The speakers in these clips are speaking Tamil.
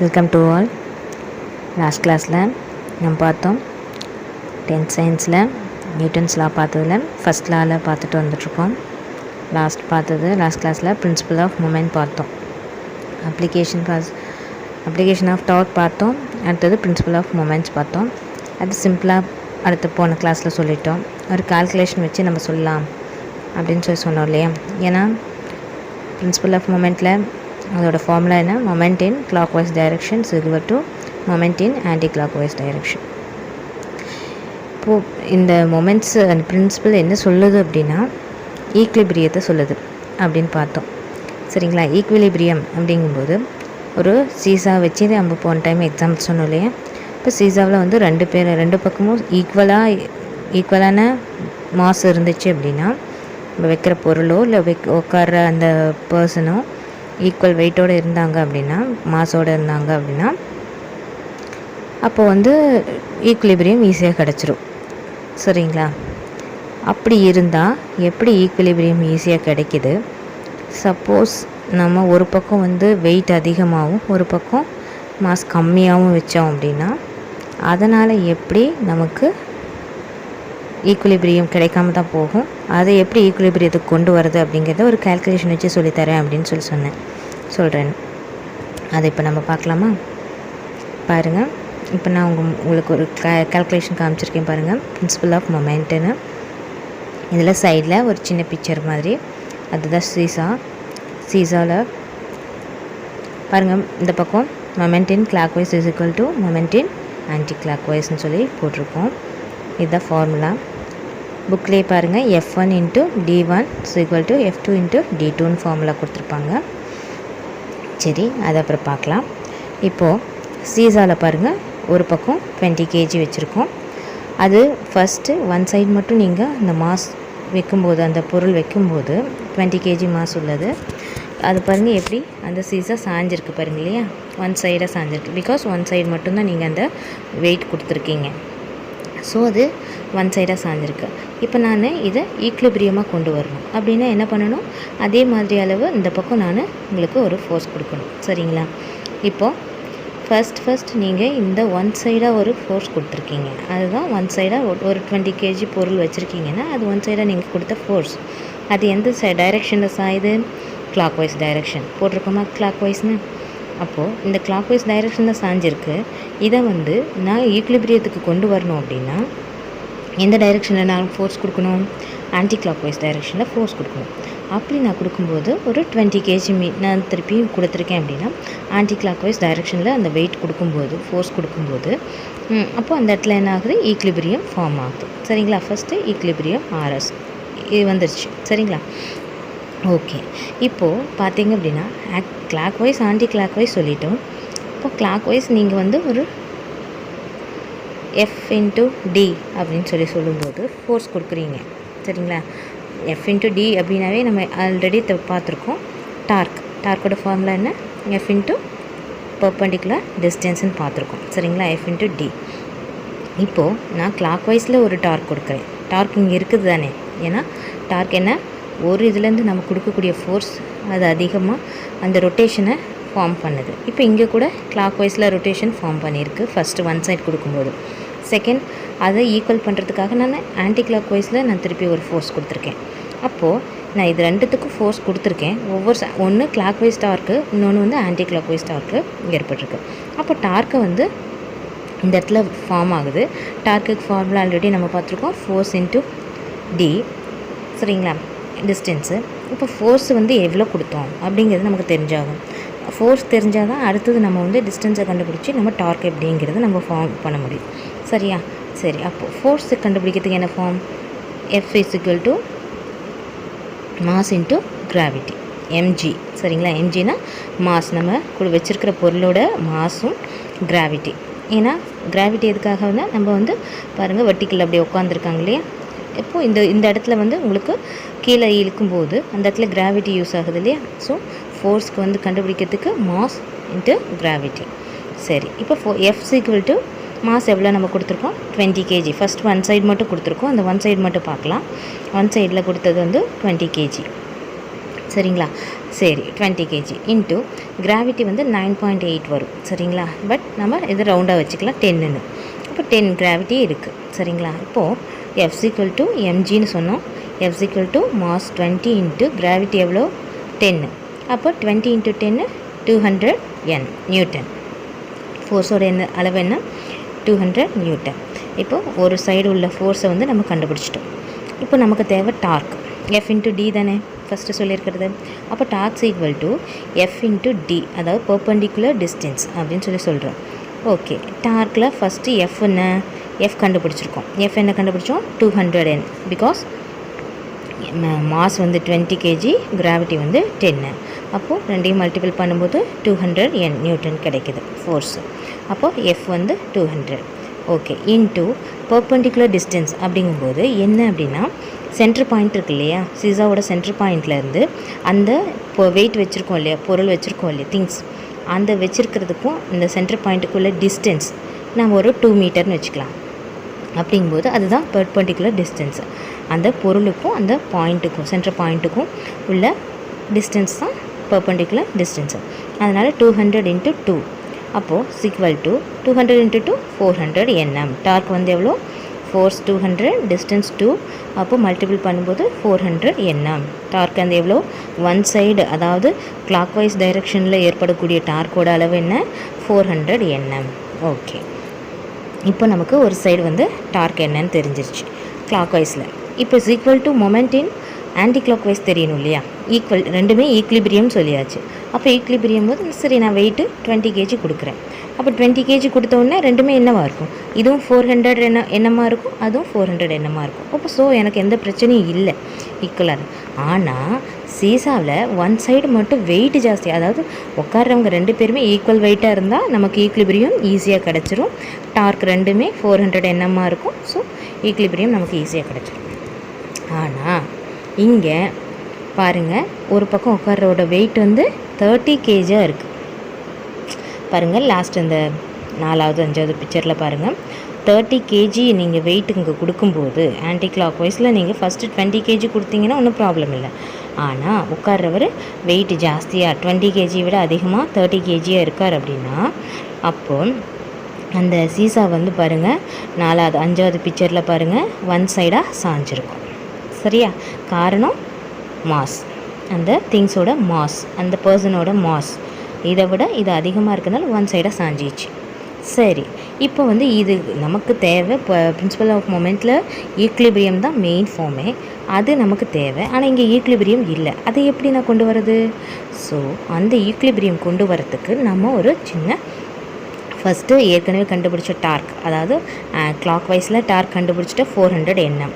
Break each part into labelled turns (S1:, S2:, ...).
S1: Welcome to all. லாஸ்ட் கிளாஸில் நம்ம பார்த்தோம் 10th சயின்ஸில் நியூட்டன்ஸ் லா பார்த்ததில் ஃபஸ்ட் லாவில் பார்த்துட்டு வந்துட்ருக்கோம். லாஸ்ட் கிளாஸில் பிரின்சிபல் ஆஃப் மூமெண்ட் பார்த்தோம். அப்ளிகேஷன் ஆஃப் டார்க் பார்த்தோம். அடுத்தது பிரின்சிபல் ஆஃப் மூமெண்ட்ஸ் பார்த்தோம். அது சிம்பிளாக அடுத்து போன கிளாஸில் சொல்லிட்டோம். ஒரு கால்குலேஷன் வச்சு நம்ம சொல்லலாம் அப்படின்னு சொன்னோம் இல்லையா. ஏன்னா பிரின்சிபல் ஆஃப் மூமெண்ட்டில் அதோட ஃபார்முலா என்ன, moment in clock wise direction is equal to moment in anti clock wise direction. இப்போது இந்த மொமெண்ட்ஸ் அந்த பிரின்சிபல் என்ன சொல்லுது அப்படின்னா ஈக்லிபிரியத்தை சொல்லுது அப்படின்னு பார்த்தோம். சரிங்களா. ஈக்விலிபிரியம் அப்படிங்கும்போது ஒரு சீசா வச்சு நம்ம போன டைம் எக்ஸாம்பிள் சொன்னோம் இல்லையா. இப்போ சீசாவில் ரெண்டு பக்கமும் ஈக்குவலான மாஸ் இருந்துச்சு அப்படின்னா நம்ம வைக்கிற பொருளோ இல்லை உட்கார்ற அந்த பர்சனோ ஈக்குவல் வெயிட்டோடு இருந்தாங்க அப்படின்னா, மாஸோடு இருந்தாங்க அப்படின்னா, அப்போது ஈக்குலிபிரியம் ஈஸியாக கிடச்சிரும். சரிங்களா. அப்படி இருந்தால் எப்படி ஈக்குலிபிரியம் ஈஸியாக கிடைக்கிது? சப்போஸ் நம்ம ஒரு பக்கம் வெயிட் அதிகமாகவும் ஒரு பக்கம் மாஸ் கம்மியாகவும் வச்சோம் அப்படின்னா அதனால் எப்படி நமக்கு ஈக்குலிபிரியம் கிடைக்காம தான் போகும். அதை எப்படி ஈக்குலிபிரியத்துக்கு கொண்டு வருது அப்படிங்கிறத ஒரு கால்குலேஷன் வச்சு சொல்லித்தரேன் அப்படின்னு சொல்கிறேன். அதை இப்போ நம்ம பார்க்கலாமா? பாருங்கள். இப்போ நான் உங்களுக்கு ஒரு கால்குலேஷன் காமிச்சிருக்கேன் பாருங்கள். பிரின்சிபல் ஆஃப் மொமெண்ட்டுன்னு இதில் சைடில் ஒரு சின்ன பிக்சர் மாதிரி, அதுதான் சீசாவில் பாருங்கள். இந்த பக்கம் moment in clockwise is equal to moment in anti கிளாக் வைஸ்ன்னு சொல்லி போட்டிருக்கோம். இதுதான் ஃபார்முலா. புக்லேயே பாருங்கள், F1 into D1 is equal to F2 into D2ன்னு ஃபார்முலா கொடுத்துருப்பாங்க. சரி, அதை அப்புறம் பார்க்கலாம். இப்போது சீசாவில் பாருங்கள், ஒரு பக்கம் 20 kg வச்சுருக்கோம். அது ஃபஸ்ட்டு ஒன் சைடு மட்டும் நீங்கள் அந்த மாஸ் வைக்கும்போது, அந்த பொருள் வைக்கும்போது 20 kg மாஸ் உள்ளது. அது பாருங்கள் எப்படி அந்த சீசா சாஞ்சிருக்கு பாருங்கள் இல்லையா. ஒன் சைடாக சாஞ்சிருக்கு. பிகாஸ் ஒன் சைடு மட்டும்தான் நீங்கள் அந்த வெயிட் கொடுத்துருக்கீங்க. ஸோ அது ஒன் சைடாக சாஞ்சிருக்கு. இப்போ நான் இதை ஈக்லிபிரியமாக கொண்டு வரணும் அப்படின்னா என்ன பண்ணணும், அதே மாதிரி அளவு இந்த பக்கம் நான் உங்களுக்கு ஒரு ஃபோர்ஸ் கொடுக்கணும். சரிங்களா. இப்போது ஃபஸ்ட் நீங்கள் இந்த ஒன் சைடாக ஒரு ஃபோர்ஸ் கொடுத்துருக்கீங்க. அதுதான் ஒன் சைடாக ஒரு 20 kg பொருள் வச்சுருக்கீங்கன்னா அது ஒன் சைடாக நீங்கள் கொடுத்த ஃபோர்ஸ். அது எந்த டைரெக்ஷனில் சாயுது? கிளாக் வைஸ் டைரெக்ஷன் போட்டிருக்கோமா, கிளாக் வைஸ்னு. அப்போது இந்த கிளாக் வைஸ் டைரெக்ஷனில் சாஞ்சிருக்கு. இதை நான் ஈக்லிபிரியத்துக்கு கொண்டு வரணும் அப்படின்னா எந்த டைரெக்ஷனில் நான் ஃபோர்ஸ் கொடுக்கணும்? ஆன்டி கிளாக் வைஸ் டைரெக்ஷனில் ஃபோர்ஸ் கொடுக்கணும். அப்படி நான் கொடுக்கும்போது ஒரு 20 kg நான் திருப்பியும் கொடுத்துருக்கேன் அப்படின்னா ஆன்டி கிளாக் வைஸ் டைரெக்ஷனில் அந்த வெயிட் கொடுக்கும்போது, ஃபோர்ஸ் கொடுக்கும்போது அப்போது அந்த இடத்துல என்ன ஆகுது? ஈக்லிபிரியம் ஃபார்ம் ஆகுது. சரிங்களா. ஃபஸ்ட்டு ஈக்லிபிரியம் RS இது வந்துருச்சு. சரிங்களா. ஓகே. இப்போது பார்த்தீங்க அப்படின்னா clockwise anticlockwise சொல்லிட்டோம். இப்போ கிளாக் வைஸ் நீங்கள் ஒரு F இன்ட்டு D அப்படின்னு சொல்லும்போது ஃபோர்ஸ் கொடுக்குறீங்க. சரிங்களா. F இன்ட்டு D அப்படின்னாவே நம்ம ஆல்ரெடி பார்த்துருக்கோம். டார்க்கோட ஃபார்முலா என்ன? F இன்ட்டு பெர்பெண்டிகுலர் டிஸ்டன்ஸ்ன்னு பார்த்துருக்கோம். சரிங்களா. F into D. இப்போது நான் கிளாக் வைஸில் ஒரு டார்க் கொடுக்குறேன். டார்க் இங்கே இருக்குது தானே. ஏன்னா டார்க் என்ன, ஒரு இதுலேருந்து நம்ம கொடுக்கக்கூடிய ஃபோர்ஸ் அது அதிகமாக அந்த ரொட்டேஷனை ஃபார்ம் பண்ணுது. இப்போ இங்கே கூட கிளாக் வைஸில் ரொட்டேஷன் ஃபார்ம் பண்ணியிருக்கு. ஃபஸ்ட்டு ஒன் சைட் கொடுக்கும்போது. செகண்ட், அதை ஈக்குவல் பண்ணுறதுக்காக நான் ஆன்டி கிளாக் வைஸில் நான் திருப்பி ஒரு ஃபோர்ஸ் கொடுத்துருக்கேன். அப்போது நான் இது ரெண்டுத்துக்கும் ஃபோர்ஸ் கொடுத்துருக்கேன். ஒன்று கிளாக் வைஸ் டார்க்கு, இன்னொன்று ஆன்டி கிளாக் வைஸ் டார்க்கு ஏற்பட்டிருக்கு. அப்போ டார்க்கை இந்த இடத்துல ஃபார்ம் ஆகுது. டார்க்குக்கு ஃபார்முலா ஆல்ரெடி நம்ம பார்த்துருக்கோம், ஃபோர்ஸ் இன்ட்டு D. சரிங்களா. டிஸ்டன்ஸு. இப்போ ஃபோர்ஸ் எவ்வளோ கொடுத்தோம் அப்படிங்கிறது நமக்கு தெரிஞ்சாகும். ஃபோர்ஸ் தெரிஞ்சால் தான் அடுத்தது நம்ம டிஸ்டன்ஸை கண்டுபிடிச்சி நம்ம டார்க் எப்படிங்கிறது நம்ம ஃபார்ம் பண்ண முடியும். சரியா. சரி, அப்போது ஃபோர்ஸை கண்டுபிடிக்கிறதுக்கு என்ன form? F is equal to mass into gravity, mg. சரிங்களா. mgனா மாஸ், நம்ம வச்சுருக்கிற பொருளோட மாஸும் கிராவிட்டி. ஏன்னா கிராவிட்டி எதுக்காக நம்ம பாருங்கள் வெர்டிக்கல் அப்படியே உட்காந்துருக்காங்க இல்லையா. இப்போது இந்த இடத்துல உங்களுக்கு கீழே இழுக்கும்போது அந்த இடத்துல கிராவிட்டி யூஸ் ஆகுது இல்லையா. ஸோ ஃபோர்ஸ்க்கு கண்டுபிடிக்கிறதுக்கு மாஸ் இன்ட்டு கிராவிட்டி. சரி, இப்போ F ஈக்குவல் டு மாஸ் எவ்வளோ நம்ம கொடுத்துருக்கோம்? 20 kg. ஃபஸ்ட் ஒன் சைடு மட்டும் கொடுத்துருக்கோம். அந்த ஒன் சைடு மட்டும் பார்க்கலாம். ஒன் சைடில் கொடுத்தது 20 kg. சரிங்களா. சரி 20 kg இன்ட்டு கிராவிட்டி வந்து 9.8 வரும் சரிங்களா. பட் நம்ம இது ரவுண்டாக வச்சுக்கலாம் 10ன்னு. இப்போ 10 கிராவிட்டி இருக்குது சரிங்களா. இப்போது F equal to mgன்னு சொன்னோம். F equal to mass 20 into gravity எவ்வளோ 10. அப்போ 20 இன்ட்டு 10 200 N நியூட்டன். ஃபோர்ஸோட அளவு என்ன 200 நியூட்டன். இப்போ ஒரு சைடு உள்ள ஃபோர்ஸை வந்து நம்ம கண்டுபிடிச்சிட்டோம். இப்போ நமக்கு தேவை டார்க். F இன்ட்டு டி தானே ஃபஸ்ட்டு சொல்லியிருக்கிறது. அப்போ torques equal to F into d, அதாவது பெர்பெண்டிகுலர் டிஸ்டன்ஸ் அப்படின்னு சொல்கிறோம். ஓகே, டார்க்கில் ஃபஸ்ட்டு எஃப் என்ன எஃப் கண்டுபிடிச்சிருக்கோம். எஃப் என்ன கண்டுபிடிச்சோம் 200 N. பிகாஸ் மாஸ் வந்து 20 kg, கிராவிட்டி வந்து 10. அப்போது ரெண்டையும் மல்டிபிள் பண்ணும்போது 200 N நியூட்டன் கிடைக்குது ஃபோர்ஸு. அப்போது எஃப் வந்து 200. ஓகே, இன்ட்டு பெர்பெண்டிகுலர் டிஸ்டன்ஸ் அப்படிங்கும்போது என்ன அப்படின்னா சென்டர் பாயிண்ட் இருக்கு இல்லையா, சீசாவோட சென்டர் பாயிண்ட்லேருந்து அந்த இப்போ வெயிட் வச்சுருக்கோம் இல்லையா, பொருள் வச்சுருக்கோம் இல்லையா, திங்ஸ், அந்த வச்சுருக்கிறதுக்கும் இந்த சென்டர் பாயிண்ட்டுக்குள்ள டிஸ்டன்ஸ் நம்ம ஒரு 2 மீட்டர்னு வச்சுக்கலாம். அப்படிங்கும்போது அதுதான் பெர்பெண்டிகுலர் டிஸ்டன்ஸு. அந்த பொருளுக்கும் அந்த பாயிண்ட்டுக்கும் சென்டர் பாயிண்ட்டுக்கும் உள்ள டிஸ்டன்ஸ் தான் பெர்பெண்டிகுலர் டிஸ்டன்ஸு. அதனால் 200 × 2. அப்போது ஈக்குவல் டு 200 × 2 400 Nm. டார்க் வந்து எவ்வளோ ஃபோர்ஸ் 200, டிஸ்டன்ஸ் 2. அப்போது மல்டிபிள் பண்ணும்போது 400 Nm. டார்க் வந்து எவ்வளோ ஒன் சைடு, அதாவது கிளாக் வைஸ் டைரெக்ஷனில் ஏற்படக்கூடிய டார்க்கோட அளவு என்ன 400 Nm. ஓகே, இப்போ நமக்கு ஒரு சைடு வந்து டார்க் என்னன்னு தெரிஞ்சிருச்சு கிளாக் வைஸில். இப்போ equal to moment in anti clock wise தெரியணும் இல்லையா. ஈக்குவல் ரெண்டுமே ஈக்லிபிரியம் சொல்லியாச்சு. அப்போ ஈக்லிபிரியம் போது சரி நான் வெயிட்டு 20 kg கொடுக்குறேன். அப்போ 20 kg கொடுத்தோடனே ரெண்டுமே என்னவாக இருக்கும், இதுவும் 400 என்னமாக இருக்கும், அதுவும் 400 என்னமாக இருக்கும். அப்போ ஸோ எனக்கு எந்த பிரச்சனையும் இல்லை, ஈக்குவலாக. ஆனால் சீசாவில் ஒன் சைடு மட்டும் வெயிட் ஜாஸ்தி, அதாவது உட்கார்றவங்க 2 பேருமே ஈக்குவல் வெயிட்டாக இருந்தால் நமக்கு ஈக்லிபிரியம் ஈஸியாக கிடச்சிரும். டார்க் ரெண்டுமே 400 என்னமாக இருக்கும். ஸோ ஈக்லிபிரியம் நமக்கு ஈஸியாக கிடச்சிரும். ஆனால் இங்கே பாருங்கள், ஒரு பக்கம் உட்கார்றோட வெயிட் வந்து 30 kg இருக்குது. பாருங்கள், லாஸ்ட் இந்த 4வது 5வது பிக்சரில் பாருங்கள், 30 kg நீங்கள் வெயிட் இங்கே கொடுக்கும்போது ஆன்டி கிளாக் வைஸில் நீங்கள் ஃபஸ்ட்டு 20 kg கொடுத்தீங்கன்னா ஒன்றும் ப்ராப்ளம் இல்லை. ஆனால் உட்கார்றவர் வெயிட் ஜாஸ்தியாக 20 kg விட அதிகமாக 30 kg இருக்கார் அப்படின்னா அப்போது அந்த சீசா வந்து பாருங்கள் 4வது 5வது பிக்சரில் பாருங்கள் ஒன் சைடாக சாஞ்சிருக்கும். சரியா? காரணம் மாஸ், அந்த திங்ஸோட மாஸ், அந்த பர்சனோட மாஸ் இதை விட இது அதிகமாக இருக்கிறதுனால ஒன் சைடாக சாஞ்சிச்சு. சரி, இப்போ வந்து இது நமக்கு தேவை. இப்போ பிரின்சிபல் ஆஃப் மொமெண்ட்டில் ஈக்லிபிரியம் தான் மெயின் ஃபார்மே, அது நமக்கு தேவை. ஆனால் இங்கே ஈக்லிபிரியம் இல்லை. அதை எப்படி நான் கொண்டு வரது? ஸோ அந்த ஈக்லிபிரியம் கொண்டு வரத்துக்கு நம்ம ஒரு சின்ன ஃபஸ்ட்டு ஏற்கனவே கண்டுபிடிச்ச டார்க், அதாவது கிளாக் வைஸில் டார்க் கண்டுபிடிச்சிட்ட 400 Nm.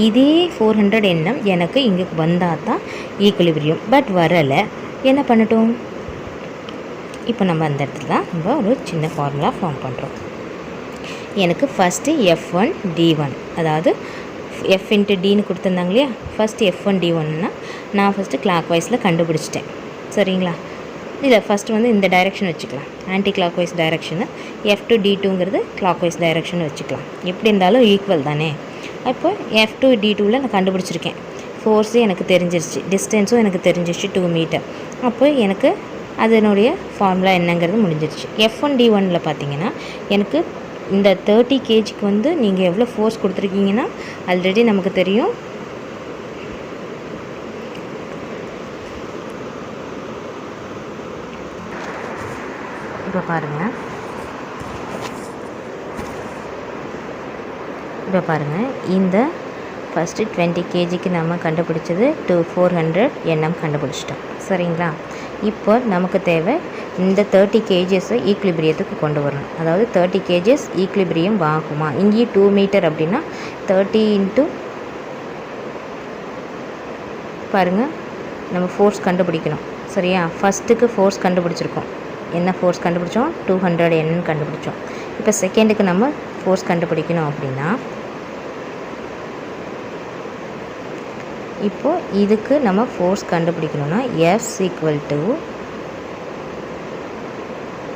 S1: இதே 400 Nm எனக்கு இங்கே வந்தால் தான் ஈக்லிபிரியம். பட் வரலை, என்ன பண்ணட்டும்? இப்போ நம்ம அந்த இடத்துல தான் நம்ம ஒரு சின்ன ஃபார்முலா ஃபார்ம் பண்ணுறோம். எனக்கு ஃபஸ்ட்டு F1 D1, அதாவது F × Dன்னு கொடுத்துருந்தாங்க இல்லையா, ஃபஸ்ட்டு F1 D1ன்னா நான் ஃபஸ்ட்டு கிளாக் வைஸில் கண்டுபிடிச்சிட்டேன். சரிங்களா? இல்லை, ஃபஸ்ட்டு வந்து இந்த டைரெக்ஷன் வச்சுக்கலாம், anticlockwise direction. F2 D2ங்கிறது கிளாக் வைஸ் டைரெக்ஷன் வச்சுக்கலாம். எப்படி இருந்தாலும் ஈக்குவல் தானே. அப்போ F2 D2வில் நான் கண்டுபிடிச்சிருக்கேன். ஃபோர்ஸும் எனக்கு தெரிஞ்சிருச்சு, டிஸ்டன்ஸும் எனக்கு தெரிஞ்சிருச்சு 2 மீட்டர். அப்போ எனக்கு அதனுடைய ஃபார்முலா என்னங்கிறது முடிஞ்சிருச்சு. F1 D1ல் பார்த்தீங்கன்னா எனக்கு இந்த 30 kgக்கு வந்து நீங்கள் எவ்வளோ ஃபோர்ஸ் கொடுத்துருக்கீங்கன்னா ஆல்ரெடி நமக்கு தெரியும். இப்போ பாருங்கள், இந்த ஃபஸ்ட்டு 20 kgக்கு நம்ம கண்டுபிடிச்சது 400 Nm கண்டுபிடிச்சிட்டோம். சரிங்களா? இப்போ நமக்கு தேவை இந்த 30 kgs ஈக்லிபிரியத்துக்கு கொண்டு வரணும். அதாவது 30 kgs ஈக்லிபிரியம் ஆகுமா? இங்கேயும் 2 மீட்டர் அப்படின்னா 30 × பாருங்கள், நம்ம ஃபோர்ஸ் கண்டுபிடிக்கணும். சரியா? ஃபஸ்ட்டுக்கு ஃபோர்ஸ் கண்டுபிடிச்சிருக்கோம். என்ன ஃபோர்ஸ் கண்டுபிடிச்சோம்? 200 Nm கண்டுபிடிச்சோம். இப்போ செகண்டுக்கு நம்ம ஃபோர்ஸ் கண்டுபிடிக்கணும் அப்படின்னா இப்போது இதுக்கு நம்ம ஃபோர்ஸ் கண்டுபிடிக்கணும்னா F =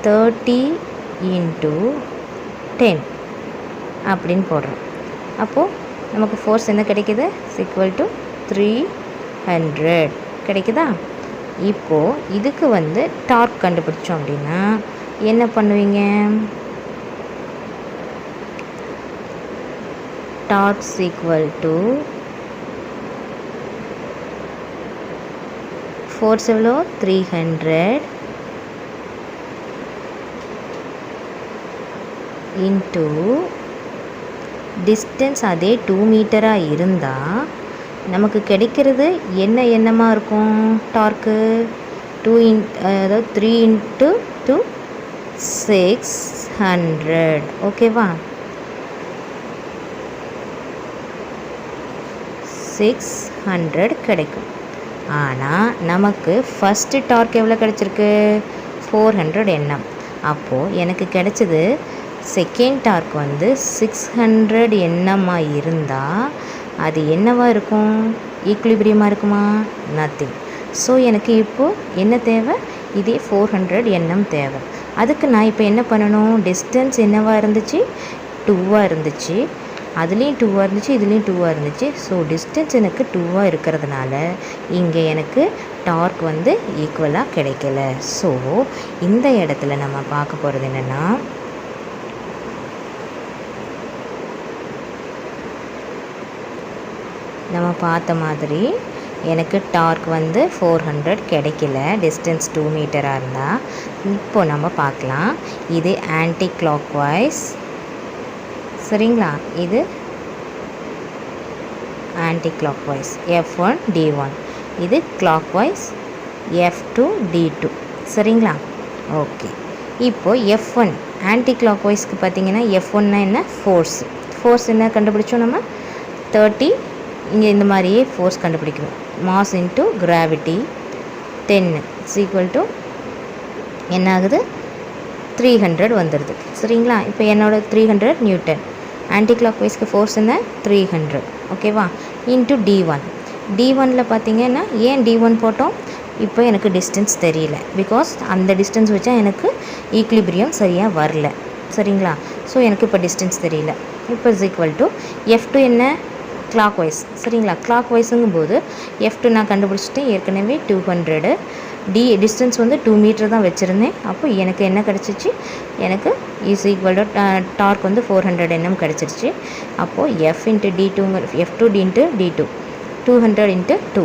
S1: 30 × 10 அப்படின்னு போடுறோம். அப்போது நமக்கு ஃபோர்ஸ் என்ன கிடைக்கிது? = 300 கிடைக்குதா? இப்போது இதுக்கு வந்து டார்க் கண்டுபிடிச்சோம் அப்படின்னா என்ன பண்ணுவீங்க? டார்க் ஈக்குவல் டு ஃபோர்ஸ் எவ்வளோ? 300 இன்ட்டு டிஸ்டன்ஸ் அதே 2 மீட்டராக இருந்தால் நமக்கு கிடைக்கிறது என்னமாக இருக்கும்? டார்க்கு 2 அதாவது 3 இன்ட்டு 2 600. ஓகேவா? 600 கிடைக்கும். ஆனால் நமக்கு ஃபஸ்ட்டு டார்க் எவ்வளோ கிடச்சிருக்கு? 400 Nm. அப்போது எனக்கு கிடைச்சது செகண்ட் டார்க் வந்து 600 Nm இருந்தால் அது என்னவாக இருக்கும்? ஈக்குலிபிரியமாக இருக்குமா? நத்திங். ஸோ எனக்கு இப்போது என்ன தேவை? இதே 400 Nm தேவை. அதுக்கு நான் இப்போ என்ன பண்ணணும்? டிஸ்டன்ஸ் என்னவாக இருந்துச்சு? 2ஆக இருந்துச்சு. அதுலேயும் 2ஆக இருந்துச்சு, இதுலேயும் 2ஆக இருந்துச்சு. ஸோ டிஸ்டன்ஸ் எனக்கு 2ஆக இருக்கிறதுனால இங்கே எனக்கு டார்க் வந்து ஈக்குவலாக கிடைக்கல. ஸோ இந்த இடத்துல நம்ம பார்க்க போகிறது என்னென்னா, நம்ம பார்த்த மாதிரி எனக்கு டார்க் வந்து 400 கிடைக்கல, டிஸ்டன்ஸ் 2 மீட்டராக இருந்தால். இப்போ நம்ம பார்க்கலாம். இது ஆன்டி கிளாக் வைஸ், சரிங்களா? இது anti clock wise F1 D1, இது கிளாக் வைஸ் F2 D2, சரிங்களா? ஓகே. இப்போது F1 ஆன்டி கிளாக் வைஸ்க்கு பார்த்தீங்கன்னா F1னா என்ன? ஃபோர்ஸ் என்ன கண்டுபிடிச்சோம் நம்ம? 30. இங்கே இந்த மாதிரியே ஃபோர்ஸ் கண்டுபிடிக்கணும். Mass into gravity 10 is equal to என்ன ஆகுது? 300 வந்துடுது, சரிங்களா? இப்போ என்னோட 300 நியூட்டன். ஆன்டி கிளாக் வைஸ்க்கு ஃபோர்ஸ் என்ன? 300. ஓகேவா? இன்ட்டு D1 பார்த்தீங்கன்னா ஏன் D1 போட்டோம்? இப்போ எனக்கு டிஸ்டன்ஸ் தெரியல, பிகாஸ் அந்த டிஸ்டன்ஸ் வச்சா எனக்கு ஈக்குலிபிரியம் சரியாக வரல, சரிங்களா? ஸோ எனக்கு இப்போ டிஸ்டன்ஸ் தெரியல. இப்போ இஸ் ஈக்குவல் டு F2 என்ன? கிளாக் வைஸ், சரிங்களா? கிளாக் வைஸுங்கும் போது F2 நான் கண்டுபிடிச்சிட்டேன் ஏற்கனவே 200. டிஸ்டன்ஸ் வந்து 2 மீட்டர் தான் வச்சுருந்தேன். அப்போ எனக்கு என்ன கிடச்சிச்சு? எனக்கு இஸ் ஈக்குவல் டு டார்க் வந்து 400 Nm கிடச்சிருச்சு. அப்போது F into D2 F2 into D2 200 into 2,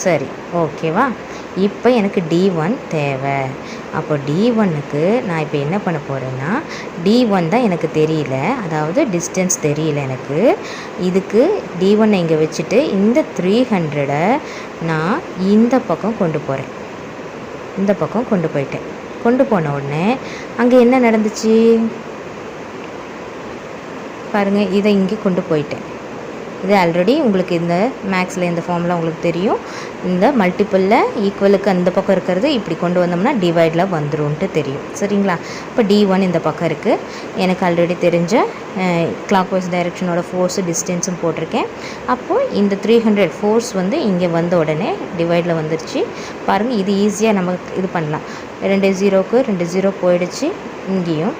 S1: சரி, ஓகேவா? இப்போ எனக்கு D1 தேவை. அப்போ D1க்கு நான் இப்போ என்ன பண்ண போகிறேன்னா, D1 தான் எனக்கு தெரியல, அதாவது டிஸ்டன்ஸ் தெரியல எனக்கு. இதுக்கு D1 இங்கே வச்சுட்டு இந்த 300 நான் இந்த பக்கம் கொண்டு போகிறேன். இந்த பக்கம் கொண்டு போயிட்டேன். கொண்டு போன உடனே அங்கே என்ன நடந்துச்சு பாருங்கள். இதை இங்கே கொண்டு போயிட்டேன். இது ஆல்ரெடி உங்களுக்கு இந்த மேக்ஸில் இந்த ஃபார்முலா உங்களுக்கு தெரியும். இந்த மல்டிப்பிளில் ஈக்குவலுக்கு அந்த பக்கம் இருக்கிறது இப்படி கொண்டு வந்தோம்னா டிவைடில் வந்துரும்ன்ட்டு தெரியும், சரிங்களா? இப்போ D1 இந்த பக்கம் இருக்குது. எனக்கு ஆல்ரெடி தெரிஞ்ச கிளாக் வைஸ் டைரெக்ஷனோட ஃபோர்ஸு டிஸ்டன்ஸும் போட்டிருக்கேன். அப்போது இந்த 300 ஃபோர்ஸ் வந்து இங்கே வந்த உடனே டிவைடில் வந்துருச்சு. பாருங்கள், இது ஈஸியாக நம்ம இது பண்ணலாம். 2 0க்கு 2 0 போயிடுச்சு இங்கேயும்,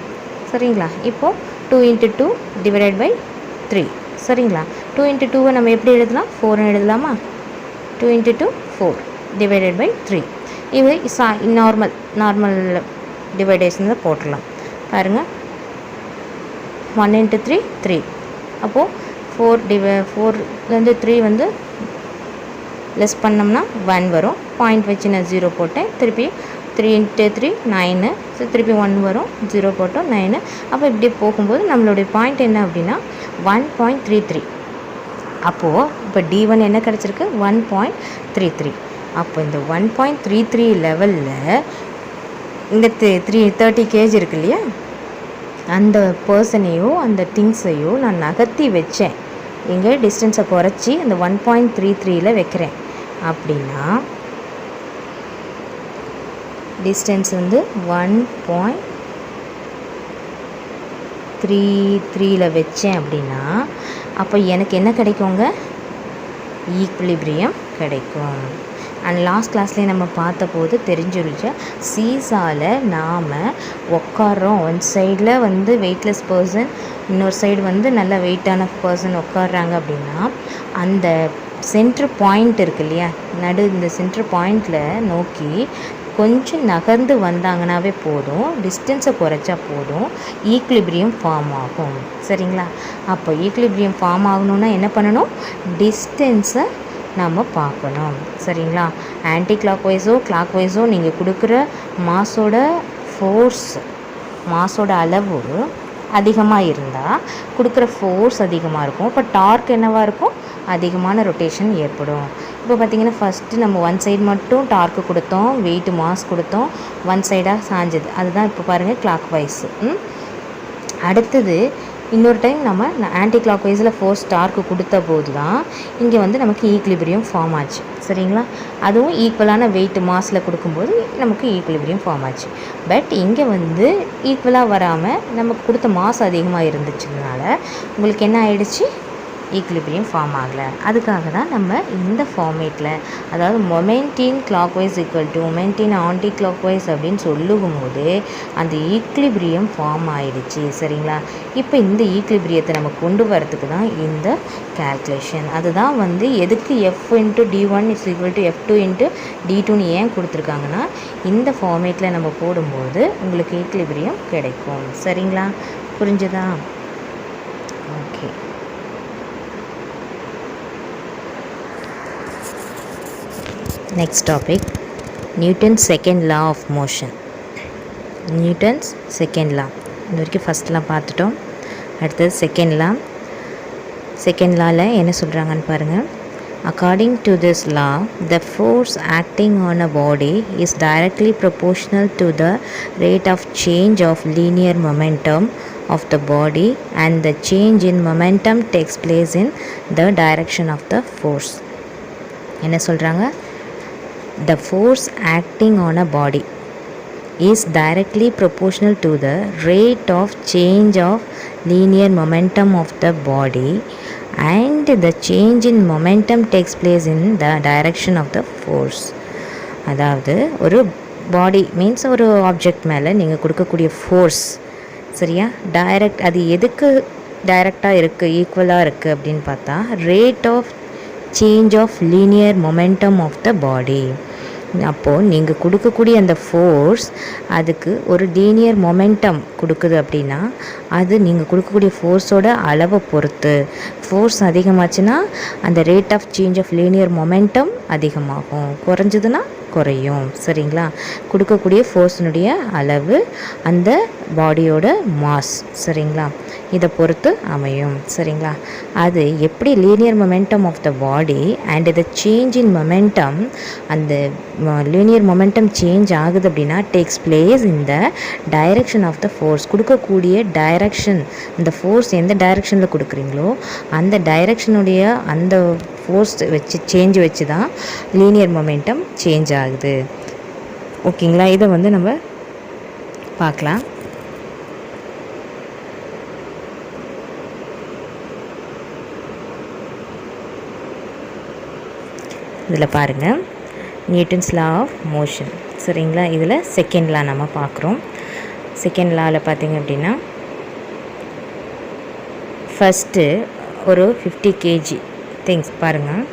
S1: சரிங்களா? இப்போது 2 இன்ட்டு 2 டிவைடட் பை 3, சரிங்களா? 2 இன்ட்டு 2வை நம்ம எப்படி எழுதலாம்? 4 எழுதலாமா? 2 இன்ட்டு 2 4 டிவைடட் பை 3. இது நார்மல் டிவைடேஷன் தான் போட்டுடலாம். பாருங்கள், 1 இன்ட்டு 3 3. அப்போது 4லேருந்து 3 வந்து லெஸ் பண்ணோம்னா 1 வரும். பாயிண்ட் வச்சு நான் 0 போட்டேன். திருப்பி 3 இன்ட்டு 3 9. ஸோ திருப்பி 1 வரும், 0 போட்டோம் 9. அப்போ இப்படி போகும்போது நம்மளுடைய பாயிண்ட் என்ன அப்படின்னா 1.33. அப்போது இப்போ D1 என்ன கிடச்சிருக்கு? 1.33. அப்போ இந்த 1.33 லெவலில் இந்த 30 kg இருக்கு இல்லையா, அந்த பர்சனையோ அந்த திங்ஸையோ நான் நகர்த்தி வச்சேன். இங்கே டிஸ்டன்ஸை குறைச்சி அந்த 1.33ல் வைக்கிறேன். அப்படின்னா டிஸ்டன்ஸ் வந்து 1.33ல் வச்சேன் அப்படின்னா அப்போ எனக்கு என்ன கிடைக்குங்க? ஈக்குலிபிரியம் கிடைக்கும். அண்ட் லாஸ்ட் கிளாஸ்லேயே நம்ம பார்த்தபோது தெரிஞ்சிருச்சு, சீசாவில் நாம் உட்காரோம். ஒன் சைடில் வந்து வெயிட்லெஸ் பர்சன், இன்னொரு சைடு வந்து நல்ல வெயிட்டான பர்சன் உட்காடுறாங்க அப்படின்னா அந்த சென்ட்ரு பாயிண்ட் இருக்கு இல்லையா, இந்த சென்ட்ரு பாயிண்டில் நோக்கி கொஞ்சம் நகர்ந்து வந்தாங்கன்னாவே போதும், டிஸ்டன்ஸை குறைச்சா போதும், ஈக்லிபிரியம் ஃபார்ம் ஆகும். சரிங்களா? அப்போ ஈக்லிபிரியம் ஃபார்ம் ஆகணுன்னா என்ன பண்ணணும், டிஸ்டன்ஸை நம்ம பார்க்கணும். சரிங்களா? ஆன்டி கிளாக் வைஸோ நீங்கள் கொடுக்குற மாஸோட அளவு அதிகமாக இருந்தால் கொடுக்குற ஃபோர்ஸ் அதிகமாக இருக்கும். இப்போ டார்க் என்னவாக இருக்கும், அதிகமான ரொட்டேஷன் ஏற்படும். இப்போ பார்த்திங்கன்னா ஃபஸ்ட்டு நம்ம ஒன் சைடு மட்டும் டார்க்கு கொடுத்தோம், வெயிட் மாஸ் கொடுத்தோம், ஒன் சைடாக சாஞ்சது, அதுதான் இப்போ பாருங்கள் கிளாக் வைஸ். அடுத்தது இன்னொரு டைம் நம்ம ஆன்டி கிளாக் வைஸில் ஃபோர்ஸ் டார்க்கு கொடுத்த போது தான் இங்கே வந்து நமக்கு ஈக்லிபிரியம் ஃபார்ம் ஆச்சு. சரிங்களா? அதுவும் ஈக்குவலான வெயிட் மாஸில் கொடுக்கும்போது நமக்கு ஈக்லிபிரியம் ஃபார்ம் ஆச்சு. பட் இங்கே வந்து ஈக்குவலாக வராமல் நமக்கு கொடுத்த மாஸ் அதிகமாக இருந்துச்சுனால உங்களுக்கு என்ன ஆயிடுச்சு, ஈக்லிபிரியம் ஃபார்ம் ஆகலை. அதுக்காக தான் நம்ம இந்த ஃபார்மேட்டில், அதாவது மொமெண்டின் கிளாக் வைஸ் ஈக்குவல் டு மொமெண்டின் ஆன்டி கிளாக் வைஸ் அப்படின்னு சொல்லும் போது அந்த ஈக்லிபிரியம் ஃபார்ம் ஆயிடுச்சு. சரிங்களா? இப்போ இந்த ஈக்லிபிரியத்தை நம்ம கொண்டு வரதுக்கு தான் இந்த கேல்குலேஷன். அதுதான் வந்து எதுக்கு F × D1 = F2 × D2ன்னு ஏன் கொடுத்துருக்காங்கன்னா, இந்த ஃபார்மேட்டில் நம்ம போடும்போது உங்களுக்கு ஈக்லிபிரியம் கிடைக்கும். சரிங்களா? புரிஞ்சுதா? Okay. Next topic, Newton's second law of motion. Newton's second law. இது வரைக்கும் ஃபஸ்ட் லா பார்த்துட்டோம். அடுத்தது செகண்ட் லாவில் என்ன சொல்கிறாங்கன்னு பாருங்கள். According to this law, the force acting on a body is directly proportional to the rate of change of linear momentum of the body, and the change in momentum takes place in the direction of the force. என்ன சொல்கிறாங்க, the force acting on a body is directly proportional to the rate of change of linear momentum of the body, and the change in momentum takes place in the direction of the force. அதாவது ஒரு பாடி மீன்ஸ் ஒரு ஆப்ஜெக்ட் மேலே நீங்கள் கொடுக்கக்கூடிய ஃபோர்ஸ், சரியா, அது எதுக்கு டைரெக்டாக இருக்குது, ஈக்குவலாக இருக்குது அப்படின்னு பார்த்தா rate of change of linear momentum of the body. அப்போது நீங்கள் கொடுக்கக்கூடிய அந்த ஃபோர்ஸ் அதுக்கு ஒரு லீனியர் மொமெண்டம் கொடுக்குது அப்படின்னா அது நீங்கள் கொடுக்கக்கூடிய ஃபோர்ஸோட அளவை பொறுத்து. ஃபோர்ஸ் அதிகமாச்சுன்னா அந்த rate of change of linear momentum அதிகமாகும், குறைஞ்சதுன்னா குறையும். சரிங்களா? கொடுக்கக்கூடிய ஃபோர்ஸினுடைய அளவு அந்த பாடியோட மாஸ், சரிங்களா, இதை பொறுத்து அமையும். சரிங்களா? அது எப்படி linear momentum of the body and the change in momentum, அந்த லீனியர் மொமெண்டம் சேஞ்ச் ஆகுது அப்படின்னா takes place in the direction of the force. கொடுக்கக்கூடிய டைரெக்ஷன், இந்த ஃபோர்ஸ் எந்த டைரெக்ஷனில் கொடுக்குறீங்களோ அந்த டைரெக்ஷனுடைய அந்த ஃபோர்ஸ் சேஞ்ச் வச்சு தான் லீனியர் மொமெண்டம் சேஞ்ச் ஆகுது. ஓகேங்களா? இதை வந்து நம்ம பார்க்கலாம். இதில் பாருங்கள், நியூட்டன்ஸ் லா ஆஃப் மோஷன். சரிங்களா? இதில் செகண்ட் லா நம்ம பார்க்குறோம். செகண்ட் லாவில் பார்த்திங்க அப்படின்னா ஃபஸ்ட்டு ஒரு 50 kg திங்ஸ் பாருங்கள்,